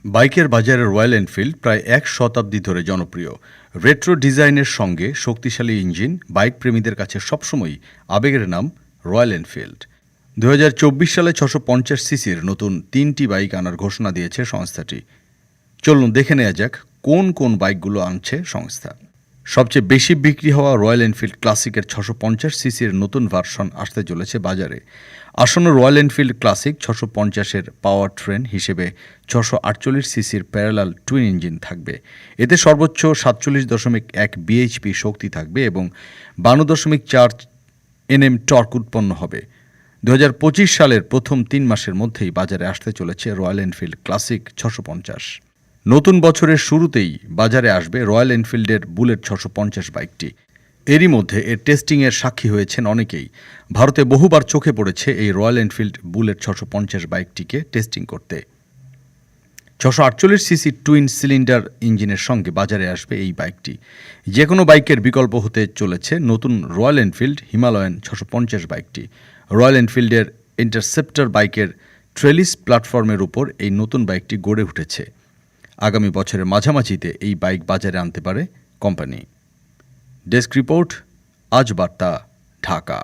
বাইকের বাজারে royal Enfield প্রায় এক শতাব্দী ধরে জনপ্রিয়। রেট্রো ডিজাইনের সঙ্গে শক্তিশালী ইঞ্জিন বাইক প্রেমীদের কাছে সবসময়ই আবেগের নাম রয়্যাল এনফিল্ড। 2024 সালে 650 সিসির নতুন 3টি বাইক আনার ঘোষণা দিয়েছে সংস্থাটি। চলুন দেখে নেওয়া যাক কোন কোন বাইকগুলো আনছে সংস্থা। সবচেয়ে বেশি বিক্রি হওয়া রয়্যাল এনফিল্ড ক্লাসিকের 650 সিসির নতুন ভার্সন আসতে চলেছে বাজারে। আসন্ন রয়্যাল এনফিল্ড ক্লাসিক 650-এর পাওয়ার ট্রেন হিসেবে 648 সিসির প্যারালাল টুইন ইঞ্জিন থাকবে। এতে সর্বোচ্চ 47.1 বিএইচপি শক্তি থাকবে এবং 52.4 এনএম টর্ক উৎপন্ন হবে। 2025 সালের প্রথম 3 মাসের মধ্যেই বাজারে আসতে চলেছে রয়্যাল এনফিল্ড ক্লাসিক 650। নতুন বছরের শুরুতেই বাজারে আসবে রয়্যাল এনফিল্ডের বুলেট 650 বাইকটি। এরই মধ্যে এর টেস্টিংয়ের সাক্ষী হয়েছেন অনেকেই। ভারতে বহুবার চোখে পড়েছে এই রয়্যাল এনফিল্ড বুলেট 650 বাইকটিকে টেস্টিং করতে। 648 সিসি টুইন সিলিন্ডার ইঞ্জিনের সঙ্গে বাজারে আসবে এই বাইকটি। যে কোনো বাইকের বিকল্প হতে চলেছে নতুন রয়্যাল এনফিল্ড হিমালয়ান 650 বাইকটি। রয়্যাল এনফিল্ডের ইন্টারসেপ্টর বাইকের ট্রেলিস প্ল্যাটফর্মের উপর এই নতুন বাইকটি গড়ে উঠেছে। আগামী বছরের মাঝামাঝিতে এই বাইক বাজারে আনতে পারে কোম্পানি। ডেস্ক রিপোর্ট, আজ বার্তা, ঢাকা।